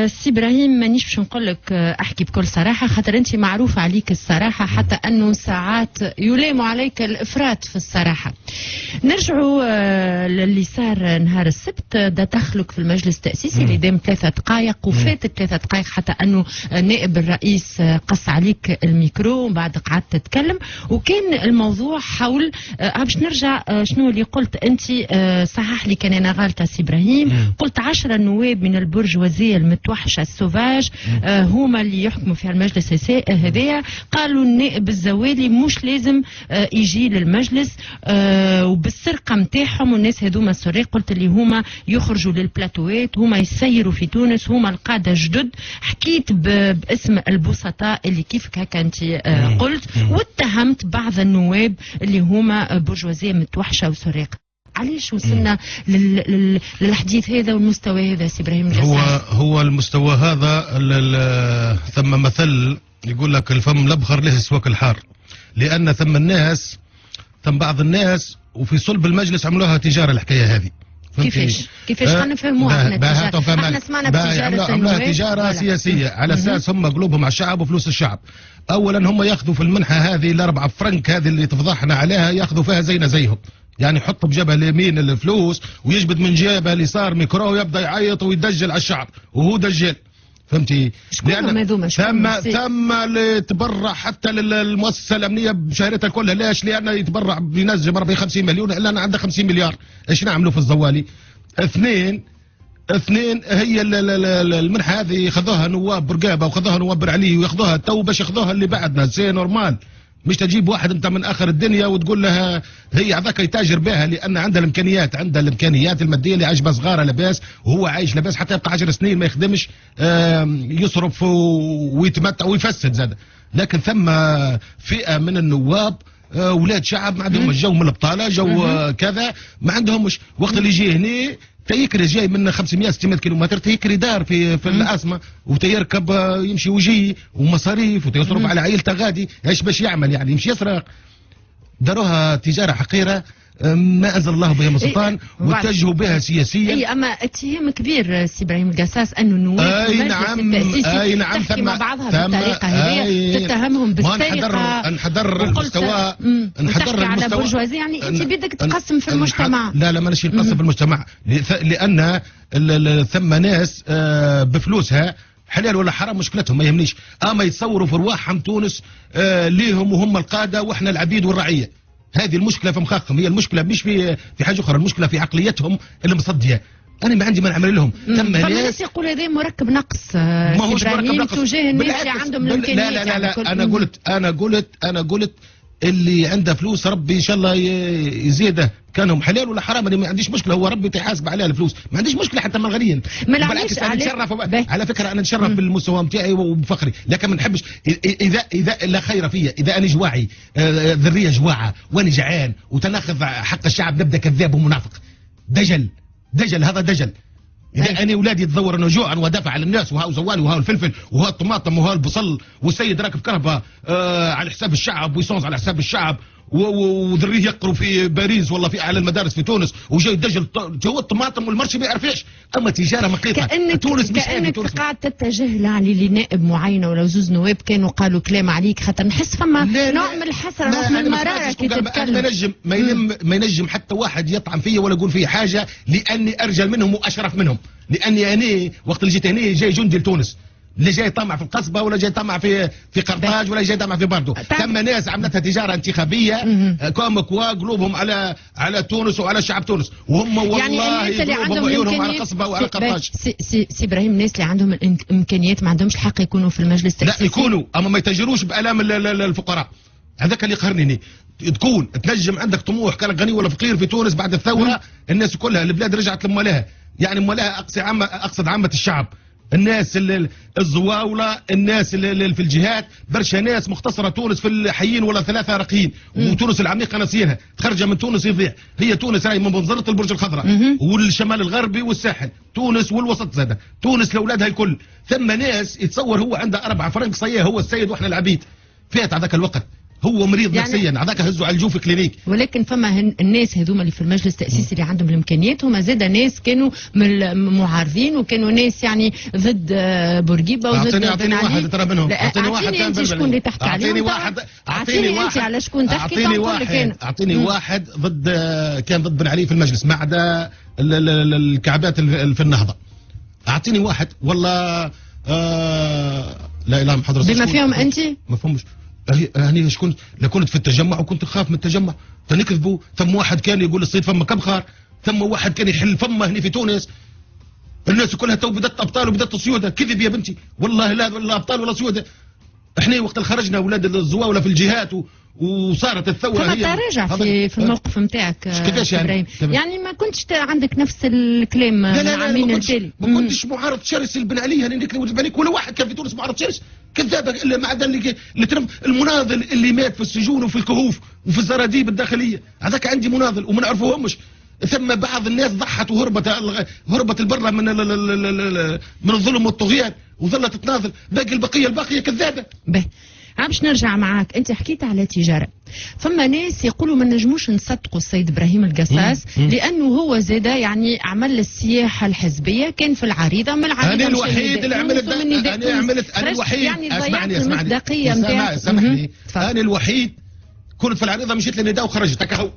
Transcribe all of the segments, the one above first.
سي ابراهيم مانيش باش نقول لك احكي بكل صراحه، خاطر انت معروف عليك الصراحه، حتى انه ساعات يلام عليك الافراط في الصراحه. نرجعوا للي صار نهار السبت، دخلك في المجلس التاسيسي اللي دام 3 دقائق وفاتت 3 دقائق حتى انه نائب الرئيس قص عليك الميكرو ومن بعد قعدت تتكلم، وكان الموضوع حول باش نرجع شنو اللي قلت انت، صحح لي كان انا غلطه سي ابراهيم، قلت 10 نواب من البرجوازيه المتوحشه السوفاج هما اللي يحكموا في المجلس هذايا. قالوا النائب الزوالي مش لازم يجي للمجلس، وبالسرقه نتاعهم والناس هذوما السراق قلت اللي هما يخرجوا للبلاتوات، هما يسيروا في تونس، هما القاده جدد. حكيت باسم البسطاء اللي كيفك هكا انت قلت، واتهمت بعض النواب اللي هما برجوازيه متوحشه وسراق. علاش وصلنا للحديث هذا والمستوى هذا سي ابراهيم الجساس؟ هو المستوى هذا ثم مثل يقول لك الفم الابخر له السواك الحار، لان ثم بعض الناس وفي صلب المجلس عملوها تجاره الحكايه هذه. كيفاش خلينا نفهموها احنا التجاره؟ احنا سمعنا بتجاره عملوها تجاره سياسيه على اساس هم قلوبهم على الشعب وفلوس الشعب. اولا هم ياخذوا في المنحه هذه ال4 فرنك هذه اللي تفضحنا عليها، ياخذوا فيها زينا زيهم، يعني يحط بجبهه اليمين الفلوس ويجبد من جيبه اليسار ميكرو ويبدا يعيط ويدجل على الشعب وهو دجال. فهمتي؟ لأن ثم اللي تبرع حتى للمؤسسه الامنيه بشهرتها كلها. ليش؟ لانه يتبرع بينزل مره ب 50 مليون، الا انا عنده 50 مليار. ايش نعملوا في الزوالي؟ اثنين هي المنحه هذه ياخذوها نواب برقابه وخذوها نواب برعلي وياخذوها تو باش ياخذوها اللي بعدنا سي نورمال. مش تجيب واحد انت من اخر الدنيا وتقول لها هي هذاك يتاجر بها، لان عندها الامكانيات الماديه اللي عايش صغاره لاباس وهو عايش لاباس، حتى يبقى 10 سنين ما يخدمش، يصرف ويتمتع ويفسد زاد. لكن ثم فئه من النواب ولاد شعب ما عندهم الجو من البطاله، جو كذا ما عندهمش. وقت اللي يجي هنا تيكري جاي من 500 600 كيلومتر، تيكري دار في العاصمه وتيركب يمشي ويجي ومصاريف وتيصرف على عائلته غادي. ايش باش يعمل يعني؟ يمشي يسرق. داروها تجاره حقيره ما انزل الله بها من سلطان واتجهوا بها سياسيا. اي اما اتهام كبير سي ابراهيم القصاص انه النواب اي نعم تحكي مع بعضها بالطريقه هذه، تتهمهم بالسرقه. نحضر المستوى، نحضر على برجوازيه، يعني انت بدك تقسم في المجتمع. لا مانيش نقسم في المجتمع، لان ثم ناس بفلوسها حلال ولا حرام مشكلتهم ما يهمنيش، اما يتصوروا في رواحهم تونس ليهم وهم القاده واحنا العبيد والرعيه. هذه المشكله في مخاخهم، هي المشكله مش في حاجه اخرى، المشكله في عقليتهم اللي مصديه. انا ما عندي ما نعمل لهم. ثم ناس يقول هذا مركب نقص ابراهيم تجاه الناس اللي عندهم الامكانيات. لا انا قلت اللي عنده فلوس ربي ان شاء الله يزيده، كانهم حلال ولا حرام انا ما عنديش مشكله، هو ربي تيحاسب عليها الفلوس، ما عنديش مشكله حتى من غنيين. بالعكس انا نتشرف على فكره، انا نتشرف بالمستوى نتاعي وبفخري، لكن ما نحبش اذا لا خير فيا، اذا انا جواعي ذريه جواعه وانا جعان وتناخذ حق الشعب نبدا كذاب ومنافق. دجل هذا دجل. إذا أنا أولادي يتذور أنه جوعا ودافع على الناس، وهاو زوالي وهاو الفلفل وهاو الطماطم وهاو البصل، والسيد راكب كهرباء على حساب الشعب ويسونز على حساب الشعب، وذريه يقروا في باريس ولا في اعلى المدارس في تونس، وجاي يدجل جو الطماطم والمرشي ما يعرفش. اما تجاره مقيته تونس مش كأنك قاعد تتجه يعني لنائب معينه ولا زوز نواب كانوا قالوا كلام عليك، خاطر نحس فما نوع من الحسره نوع من المراره كي تتكلم. ما ينجم حتى واحد يطعن فيا ولا يقول فيا حاجه، لاني ارجل منهم واشرف منهم، لاني انا وقت اللي جيت هنا جاي جندي لتونس، اللي جاي طمع في القصبه ولا جاي طمع في قرطاج ولا جاي طمع في باردو. ثم ناس عملتها تجاره انتخابيه كومكوا قلوبهم على تونس وعلى شعب تونس، وهم والله يعني قلوبهم وعيونهم على قصبه وعلى قرطاج. سي ابراهيم الناس اللي عندهم الامكانيات ما عندهمش الحق يكونوا في المجلس التأسيسي. لا يكونوا، اما ما يتاجروش بالام الفقراء. هذاك اللي يقهرني. تكون تنجم عندك طموح، كان غني ولا فقير في تونس بعد الثوره الناس كلها البلاد رجعت لمولاها، يعني مولاها اقصد عامه الشعب، الناس الزواولة، الناس اللي في الجهات، برشا ناس مختصرة تونس في الحيين ولا 3 راقيين، وتونس العميقة ناسينها، تخرج من تونس يضيع. هي تونس راهي من منظرة البرج الخضراء والشمال الغربي والساحل، تونس والوسط زاده، تونس لاولادها الكل. ثم ناس يتصور هو عنده 4 فرنك صياه هو السيد واحنا العبيد. فات هذاك الوقت هو مريض يعني نفسيا، هذاك هزوا على الجو في كلينيك. ولكن فما الناس هذوما اللي في المجلس التاسيسي اللي عندهم الامكانيات هما زاد ناس كانوا معارضين، وكانوا ناس يعني ضد بورقيبه وضد اعطيني واحد ترى منهم، اعطيني واحد كان انت شكون اللي تحكي عليه، اعطيني انت على شكون تحكي، اعطيني واحد ضد كان ضد بن علي في المجلس ما عدا الكعبات في النهضه. اعطيني واحد والله لا اله محمد رسول الله بما فيهم انت ما فهمش. هني شكون كنت في التجمع وكنت خاف من التجمع فنكذبوا. ثم واحد كان يقول الصيد فما كم خار، ثم واحد كان يحل فما هني في تونس الناس كلها تو بدت ابطال وبدت سيوده. كذب يا بنتي والله، لا ابطال ولا سيوده. احنا وقت خرجنا اولاد الزواوله في الجهات وصارت الثوره هي تراجع في الموقف نتاعك كيفاش يعني ما كنتش عندك نفس الكلام العامين التالي. ما كنتش معارض شرس لبن علي، هاني نكذب عليك ولا واحد كان في تونس معارض شرس. كذابه الا ما عدا اللي المناضل اللي مات في السجون وفي الكهوف وفي الزراديب الداخليه، هذاك عندي مناضل وما نعرفوهمش. ثم بعض الناس ضحت وهربت البرة من الظلم والطغيان وظلت تناضل. باقي الباقيه كذابه. باش نرجع معاك، انت حكيت على تجاره، فما ناس يقولوا ما نجموش نصدقوا السيد ابراهيم القصاص لانه هو زاد يعني عمل السياحه الحزبيه، كان في العريضه من العريضه. انا الوحيد اللي انا الوحيد يعني اسمعني انا الوحيد كنت في العريضه، مشيت للنداء وخرجت هكا.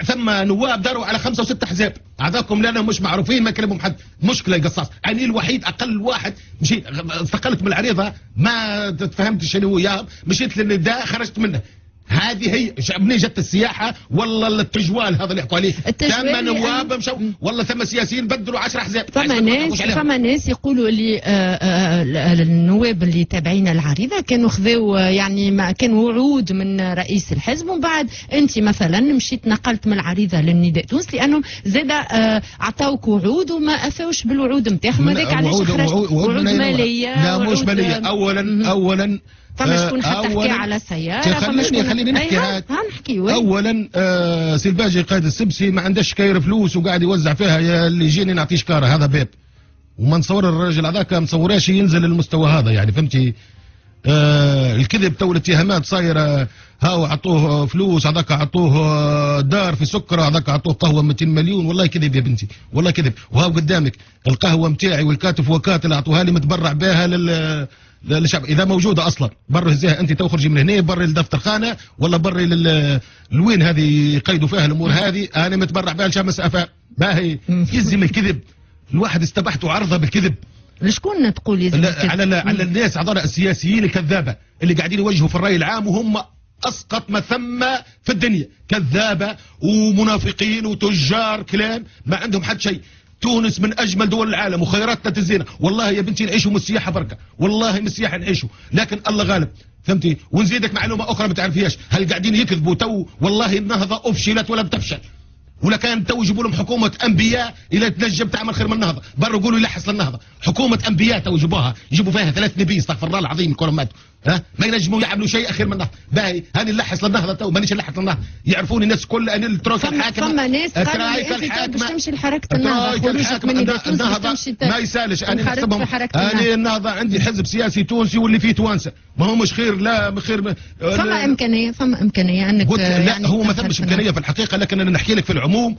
ثم نواب داروا على 5 و6 احزاب، هذاكم لانهم مش معروفين ما كلمهم حد. مشكله القصاص، انا الوحيد اقل واحد مشيت استقلت من العريضه ما تفهمتش شنو وياهم، مشيت للنداء خرجت منه. هذه هي منين جت السياحه والله التجوال هذا اللي يحكوا عليه. ثم نواب مشوا والله، ثم سياسيين بدلوا 10 احزاب. فما ناس يقولوا اللي النواب اللي تابعين العريضه كانوا خذوا يعني ما كانوا وعود من رئيس الحزب، ومن بعد انت مثلا مشيت نقلت من العريضه للنداء تونس لانهم زاد اعطاوك وعود وما افاوش بالوعود نتاعهم. هذاك علاش وعود ماليه. لا مش ماليه. اولا فما شكون حتحكي على سيارة. خليني نحكي. اولا سي الباجي قائد السبسي ما عندهش كاير فلوس وقاعد يوزع فيها، يا اللي يجيني نعطيه شكاره. هذا باب، وما نصور الراجل هذاك مصوراش ينزل للمستوى هذا يعني فهمتي. الكذب تو الاتهامات صايره، هاو عطوه فلوس، هذاك عطوه دار في سكره، هذاك عطوه قهوه 200 مليون. والله كذب يا بنتي والله كذب. وهاو قدامك القهوه نتاعي والكاتف وكاتل اعطوها لي متبرع بها للشعب اذا موجوده اصلا. بري زيها انت تخرجي من هنا، بري الدفتر خانه ولا بري الوين هذه يقيدوا فيها الامور هذه، انا متبرع بها لشمس افاء. باهي يلزم الكذب، الواحد استبحت وعرضه بالكذب. لشكون تقول يلزم الكذب؟ على الناس هذول السياسيين الكذابه اللي قاعدين يوجهوا في الراي العام وهم اسقط ما ثم في الدنيا، كذابه ومنافقين وتجار كلام ما عندهم حد شيء. تونس من اجمل دول العالم وخيراتنا تزينه، والله يا بنتي نعيشوا من السياحه بركه، والله من السياحه نعيشوا، لكن الله غالب فهمتي. ونزيدك معلومه اخرى ما تعرفيهاش، هل قاعدين يكذبوا تو والله النهضه افشلت ولا بتفشل، ولا كان تو يجيبوا لهم حكومه انبياء الى تنجم تعمل خير من النهضه، برا يقولوا يلحس للنهضه، حكومه انبياء تو يجيبوا فيها 3 نبي استغفر الله العظيم كلهم ماتوا، ما ينجموا يعملوا شيء اخير من النهضه. باهي هاني نلحس للنهضه تو مانيش نلحس للنهضه، يعرفوني الناس كل ان الترويكا الحاكمه. فما ناس قالوا انت باش تمشي لحركه النهضه، النهضه ما يسالش. انا نحسبهم انا النهضه عندي حزب سياسي تونسي واللي فيه توانسه، ما هو مش خير لا خير. فما امكانيه انك لا يعني هو ما ثمش امكانيه في الحقيقه، لكن انا نحكي لك في العموم.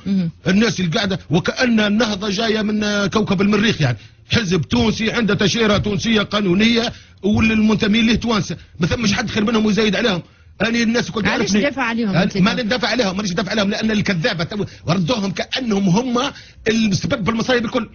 الناس اللي قاعده وكأن النهضه جايه من كوكب المريخ، يعني حزب تونسي عنده تشيره تونسيه قانونيه والمنتمين له توانسه، ما ثمش حد خير منهم ويزايد عليهم. أنا الناس كنت عارفني علاش ندافع عليهم؟ ما ندافع عليهم، مانيش ندافع عليهم، لأن الكذابة وردوهم كأنهم هم السبب بالمصايب الكل.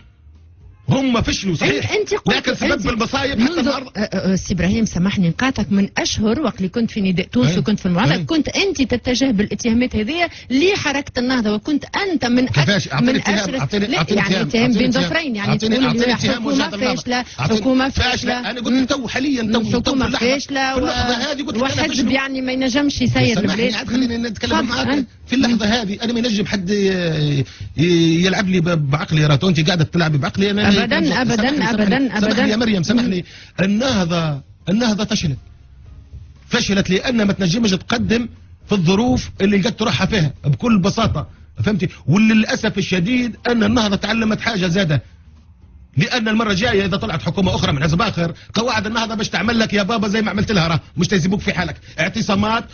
هم فشلوا صحيح، لكن سبب المصايب حتى النهارده. سي ابراهيم سامحني نقاطعك، من اشهر وقت اللي كنت في نداء تونس وكنت في المعارضه كنت انت تتجه بالاتهامات هذه لحركه النهضه، وكنت انت من اشرف يعني اتهام بين ظفرين، يعني تقول حكومه فاشله، حكومه فاشله. انا قلت تو حاليا حكومه فاشله وحزب يعني ما ينجمش يسير البلاد. خليني نتكلم معاك في اللحظه هذه. انا ما ينجم حد يلعب لي بعقلي، راه انت قاعده تلعبي بعقلي. انا ابدا ابدا ابدا ابدا يا مريم سامحني. النهضه فشلت لان ما تنجمش تقدم في الظروف اللي قد تروحها فيها بكل بساطه، فهمتي. وللاسف الشديد ان النهضه تعلمت حاجه زاده، لان المره الجايه اذا طلعت حكومه اخرى من حزب اخر قواعد النهضه باش تعمل لك يا بابا زي ما عملت لها، راه مش تسيبوك في حالك، اعتصامات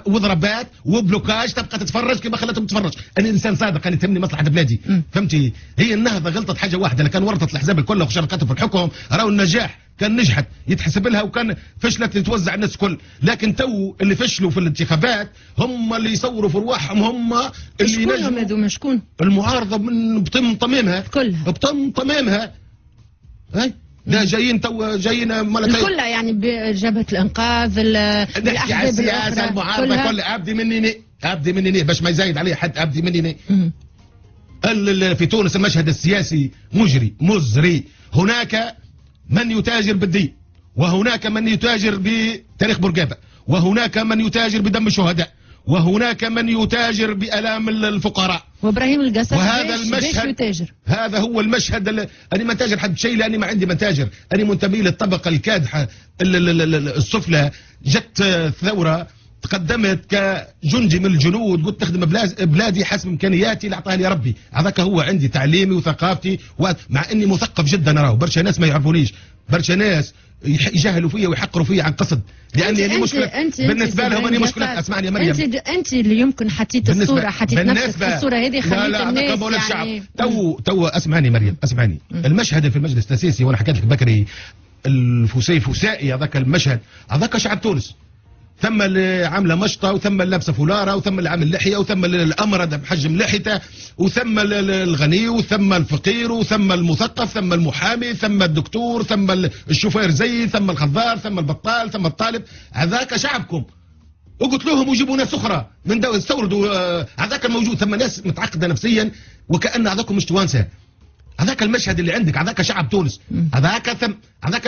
وضربات وبلوكاج، تبقى تتفرج كما خلتهم تتفرج. انا انسان صادق، انا تهمني مصلحه بلادي. فهمتي؟ هي النهضه غلطت حاجه واحده، اللي كان ورطت الاحزاب الكل وشاركته في الحكم، راهو النجاح كان نجحت يتحسب لها، وكان فشلت يتوزع الناس الكل. لكن تو اللي فشلوا في الانتخابات هم اللي يصوروا في رواحهم، هم اللي شكون هذوما؟ شكون؟ المعارضه من بطم طميمها كلها بطم طميمها. هاي لا جايين جايين كلها يعني بجبهه الانقاذ، الاحزاب السياسه المعارضه كلها. ابدي مني باش ما يزايد عليه حد، ابدي مني. في تونس المشهد السياسي مزري. هناك من يتاجر بالدين، وهناك من يتاجر بتاريخ بورقابه، وهناك من يتاجر بدم الشهداء، وهناك من يتاجر بآلام الفقراء. وابراهيم القاسم وهذا المشهد يتاجر. هذا هو المشهد. انا ما تاجر حد شيء، لاني ما عندي من تاجر، انا منتمي للطبقه الكادحه السفلى. جت ثوره، تقدمت كجندي من الجنود، قلت نخدم بلادي حسب امكانياتي اللي اعطاها لي ربي. هذاك هو عندي تعليمي وثقافتي، مع اني مثقف جدا. راهو برشا ناس ما يعرفونيش، برشا ناس يجاهلوا فيا ويحقروا فيا عن قصد، لاني انا مشكله بالنسبه لهم. انا مشكله، اسمعني يا مريم، انت اللي يمكن حطيت الصوره، حطيت نفسك في الصوره هذه، خليت الناس يعني الشعب. تو اسمعني مريم، اسمعني. المشهد في المجلس التاسيسي، وانا حكيت لك بكري الفسيفسائي، هذاك المشهد، هذاك شعب تونس. ثم اللي عامله مشطه، وثم اللي لابسه فولاره، وثم اللي عامل لحيه، وثم الامرد بحجم لحيته، وثم الغني، وثم الفقير، وثم المثقف، ثم المحامي، ثم الدكتور، ثم الشوفير زي، ثم الخضار، ثم البطال، ثم الطالب. هذاك شعبكم. وقلت لهم وجيبوا ناس اخرى من استوردوا هذاك الموجود. ثم ناس متعقده نفسيا وكأن هذاكم مش توانسه. هذاك المشهد اللي عندك، هذاك شعب تونس، هذاك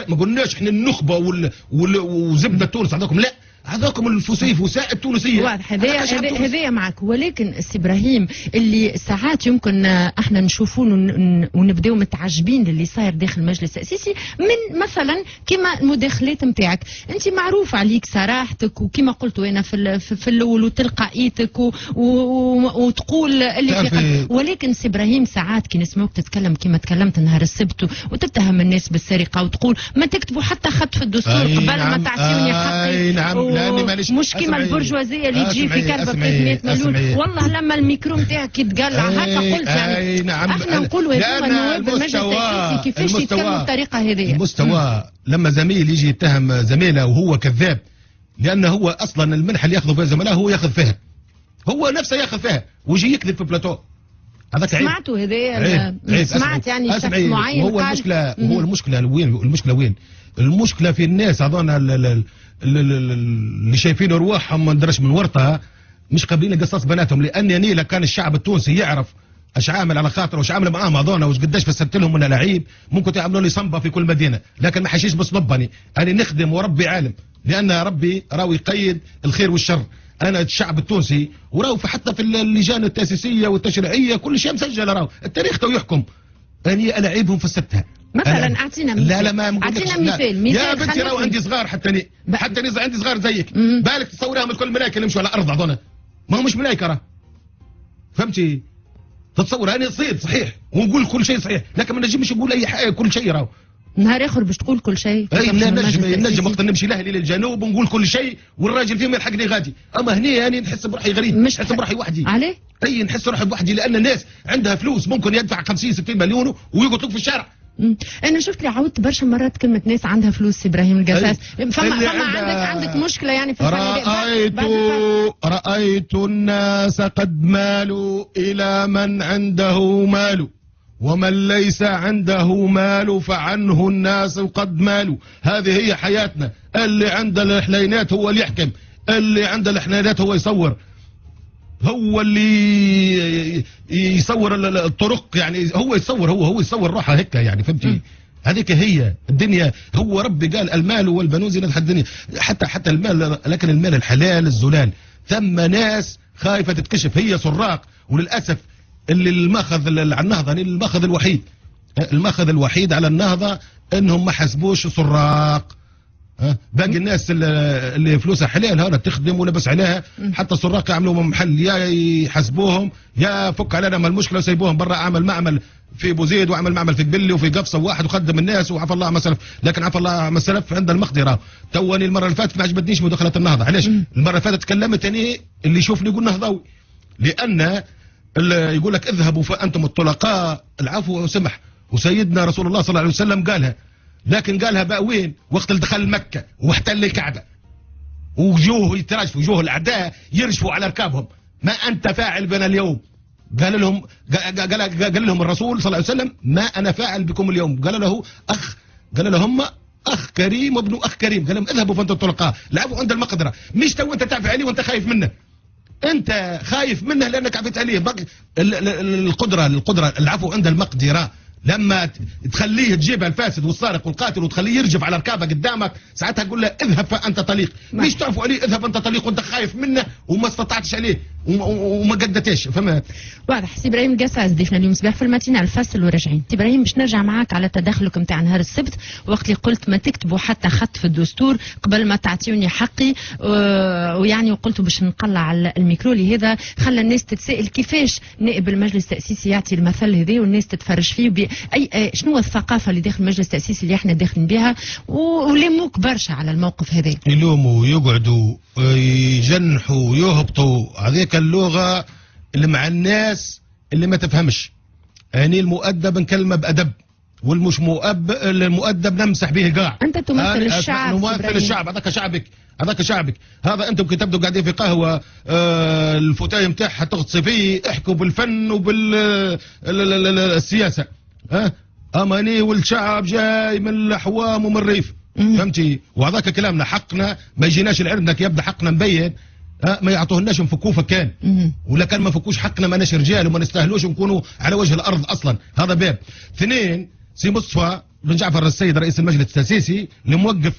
ما قلناش احنا النخبه وزبده تونس، هذاكم لا، هذاكم الفسيفساء التونسيه. واضح، هذايا معك. ولكن السي ابراهيم، اللي ساعات يمكن احنا نشوفوا ونبداو متعجبين اللي صاير داخل المجلس التاسيسي، من مثلا كما المداخلات نتاعك. انت معروف عليك صراحتك، وكما قلت انا في الاول، وتلقائيتك وتقول اللي في قلبك. ولكن السي ابراهيم، ساعات كي نسمعوك تتكلم كما تكلمت نهار السبت، وتتهم الناس بالسرقه، وتقول ما تكتبوا حتى خط في الدستور قبل ما تعطيوني حقي. نعم. مش كيما البرجوازيه اللي تجي في كربه 300 مليون. والله لما الميكرو نتاعك يتقلع هكا قلت يعني. نعم. احنا نقولوا هذوما النواب المجلس التاسيسي كيفاش يتكلموا بالطريقه هذه. المستوى لما زميل يجي يتهم زميله وهو كذاب، لانه هو اصلا المنحه اللي ياخذوا فيها زملائه هو ياخذ فيها، هو نفسه ياخذ فيها، ويجي يكذب في بلاتو. هذاك سمعتوا هذا؟ سمعت يعني شخص معين هو المشكله. هو المشكله وين؟ المشكله في الناس هذونا اللي شايفين رواحهم ما ندرش من ورطها، مش قابلين قصاص بناتهم. لان يعني كان الشعب التونسي يعرف اش عامل على خاطره، واش عامل معاهم هذونا، واش قداش فسرت لهم من لعيب، ممكن تعملوا لي صنبه في كل مدينه، لكن ما حشيش بصنبني. انا نخدم وربي عالم، لان ربي راهو يقيد الخير والشر. انا الشعب التونسي وراهو حتى في اللجان التاسيسيه والتشريعيه كل شيء مسجل، راهو التاريخ تو يحكم. اني العيبهم فسرتها. مثلا اعطينا مثال. لا ما اعطينا مثال يا بنتي، راهو عندي صغار، حتى أنا عندي صغار زيك. بالك تصوريهم الكل ملايكه اللي يمشوا على الارض هذونا، ما همش ملايكه راه. فهمتي؟ تتصور انا صيد صحيح ونقول كل شيء صحيح، لكن ما نجمش نقول اي حاجه كل شيء راهو. نهار اخر باش تقول كل شيء. اي نجم وقت نمشي لاهلي للجنوب ونقول كل شيء، والراجل فيهم يلحقني غادي. اما هني انا نحس بروحي غريب، نحس بروحي وحدي. عليه؟ اي نحس روحي بوحدي، لان الناس عندها فلوس ممكن يدفع 50-60 مليون ويقعدوا في الشارع. انا شفت لي عاودت برشا مرات كلمه ناس عندها فلوس ابراهيم القاساس. فما عندك مشكله يعني في رأيت الناس قد مالوا الى من عنده مال، ومن ليس عنده مال فعنه الناس قد مالوا. هذه هي حياتنا. اللي عنده الحلينات هو اللي يحكم، اللي عنده الحلينات هو يصور، هو اللي يصور الطرق، يعني هو يصور روحه هيك يعني. فهمتي؟ هذيك هي الدنيا. هو ربي قال المال والبنون زينة الدنيا، حتى المال، لكن المال الحلال الزلال. ثم ناس خايفه تتكشف، هي سراق. وللاسف اللي الماخذ على النهضه، الماخذ الوحيد على النهضه انهم ما حسبوش سراق. باقي الناس اللي فلوسها حلال هذا تخدم ولبس عليها، حتى السراق يعملوا محل يا يحاسبوهم يا فك علينا من المشكله وسيبوهم برا. اعمل معمل في بوزيد واعمل معمل في قبلي وفي قفصه واحد وخدم الناس وعفى الله ما سلف، لكن عفى الله ما سلف عند المقدره. توني المره اللي فاتت ما عجبتنيش مداخله النهضه، علاش؟ المره اللي فاتت تكلمت اني اللي يشوفني يقول نهضوي، لان يقول لك اذهبوا فانتم الطلقاء العفو وسمح، وسيدنا رسول الله صلى الله عليه وسلم قالها، لكن قالها بقى وين؟ وقت اللي دخل مكه واحتل الكعبه وجوه يتراجفوا، وجوه الاعداء يرجفوا على ركابهم، ما انت فاعل بنا اليوم؟ قال لهم الرسول صلى الله عليه وسلم ما انا فاعل بكم اليوم. قال لهم اخ كريم وابن اخ كريم، قال لهم اذهبوا فانتم الطلقاء العفو عند المقدره، مش تو انت تعفي عليه وانت خايف منه، انت خايف منه لانك عفيت عليه. القدره العفو عند المقدره، لما تخليه تجيبها الفاسد والسارق والقاتل وتخليه يرجف على ركابه قدامك، ساعتها تقول له اذهب فانت طليق، مش تعفو عليه اذهب انت طليق وانت خايف منه وما استطعتش عليه وما قدتش. فهمت؟ واضح. سي ابراهيم القصاص ضيفنا اليوم صباح في الماتينة الفصل وراجعين. سي ابراهيم باش نرجع معاك على تدخلك نتاع نهار السبت، وقت اللي قلت ما تكتبوا حتى خط في الدستور قبل ما تعطيوني حقي، ويعني وقلت باش نقلع على الميكرو لهذا خلى الناس تتسائل كيفاش نائب المجلس التاسيسي يعطي المثل هذا والناس تتفرج فيه شنو الثقافه اللي داخل المجلس التاسيسي اللي احنا داخلين بها، ولموك برشا على الموقف هذا. يلوموا يقعدوا يجنحوا ويهبطوا، هذيك اللغه اللي مع الناس اللي ما تفهمش. يعني المؤدب نكلمه بادب، والمش المؤدب نمسح به قاع. انت تمثل الشعب. نمثل الشعب، هذاك شعبك. هذا انتم كي تبدوا قاعدين في قهوه الفتاي نتاعها تغطسي فيه، احكوا بالفن وبالسياسه. اماني والشعب جاي من الاحوام ومن الريف، فهمتي؟ وهذاك كلامنا حقنا ما يجيناش لعندنا كي يبدا حقنا مبين، ما يعطوهناش نفكوه فكان، ولا كان ما فكوش حقنا ماناش رجال وما نستاهلوش نكونوا على وجه الارض اصلا. هذا باب. اثنين، سي مصطفى بن جعفر السيد رئيس المجلس التاسيسي اللي موقف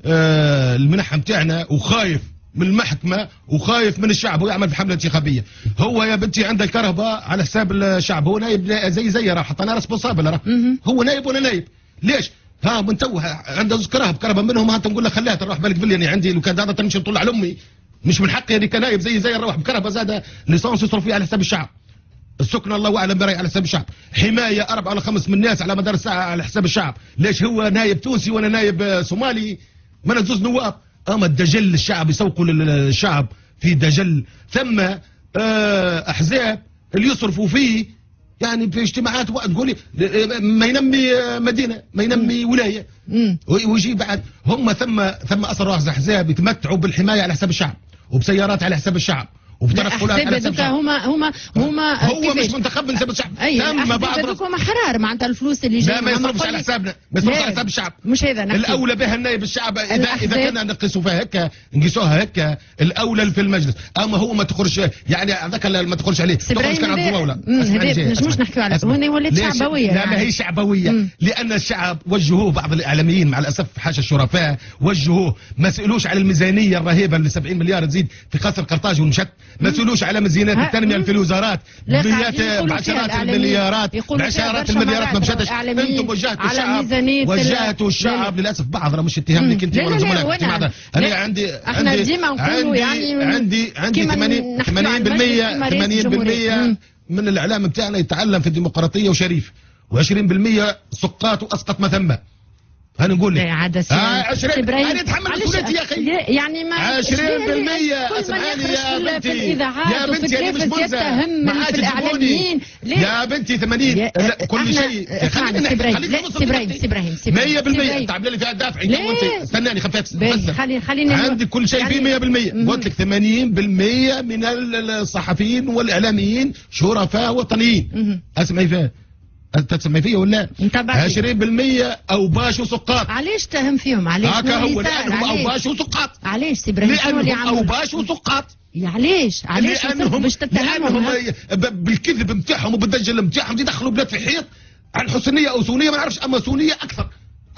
المنحه نتاعنا وخايف من المحكمه وخايف من الشعب ويعمل في حمله انتخابيه. هو يا بنتي عنده الكرهبه على حساب الشعب، هو نايب زي راه حتى انا ريسبونسابل، راه هو نايب وانا نايب. ليش؟ من تو عنده زوج كرهبه منهم، نقول له خليها تروح بالك بلي يعني عندي لو كان هذا تمشي نطلع على امي، مش من حقي يعني كنايب زي نروح بكرهبه زاد ليسانس يصرف فيه على حساب الشعب. السكن الله اعلم براي على حساب الشعب، حمايه 4 ولا 5 من الناس على مدار الساعه على حساب الشعب. ليش هو نايب تونسي وانا نايب صومالي؟ ما زوز نواب. الدجل الشعب يسوقوا للشعب في دجل. ثم احزاب اللي يصرفوا فيه يعني في اجتماعات تقولي ما ينمي مدينه، ما ينمي ولايه، ويجي بعد هم ثم اصلا احزاب يتمتعوا بالحمايه على حساب الشعب وبسيارات على حساب الشعب وبترقلات على حساب الشعب. هما هو مش منتخب من حساب الشعب. ثم بعض هذوك حرار معناتها الفلوس اللي جايه ما يصرفش على حسابنا، ما يصرفش على حساب الشعب. مش هذا نحكي. الاولى بها النائب الشعب اذا كنا نقيسوا فيها هكا نقيسوها هكا الاولى في المجلس. اما هو ما تخرجش يعني هذاك ما تخرجش عليه، تخرج كان عبد الدوله. مش نحكيو على هنا ولات شعبويه. لا ما هي شعبويه لان الشعب وجهوه بعض الاعلاميين مع الاسف حاشا الشرفاء وجهوه، ما سالوش على الميزانيه الرهيبه اللي 70 مليار تزيد في قصر قرطاج والمشت، ما سالوش على ميزانيات التنميه في الوزارات بعشرات المليارات بعشرات المليارات ما مشاتش. انتم وجهتوا الشعب للاسف بعض راه مش اتهام لك انت ولا زملائك. انا عندي ديما نقولوا يعني عندي 80% من الاعلام بتاعنا يتعلم في الديمقراطيه وشريف، و20% سقاط واسقط ما ثم. انا نقول لك 20 انا اتحمل مسؤوليتي يا اخي. يعني ما 20% اسمعيني يا بنتي، يا بنتي انا مش ملزم في الاعلاميين يا بنتي 80 كل شيء. خلينا ابراهيم 100% تعمل لي فيها دافع انت وانت استناني خفيت خليني عندي كل شيء فيه 100%. قلت لك 80% من الصحفيين والاعلاميين شرفاء وطنيين. اسمعي فيها تسمي فيا ولا 20% اوباش وسقاط. علاش تهم فيهم؟ علاش هكا هو لانهم اوباش وسقاط. علاش سي ابراهيم شنو اللي عملوا؟ اوباش وسقاط. علاش باش تتهمهم بالكذب نتاعهم وبالدجل نتاعهم يدخلوا بلاد في حيط عن حسنيه او سونيه ما نعرفش، اما سونيه اكثر.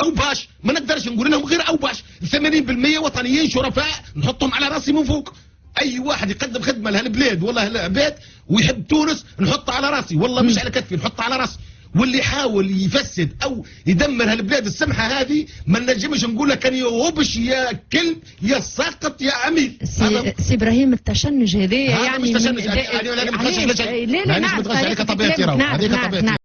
اوباش ما نقدرش نقول لهم غير اوباش. 80% وطنيين شرفاء نحطهم على راسي من فوق. اي واحد يقدم خدمه لهالبلاد والله العباد ويحب تونس نحطه على راسي، والله مش على كتفي نحطه على راسي. واللي يحاول يفسد او يدمر هالبلاد السمحه هذه ما نجمش نقول لك كان يوبش يا كلب يا ساقط يا عميل. سي ابراهيم التشنج هذايا يعني مش تشنج، يعني لا لا نعرف هذيك طبيعتي.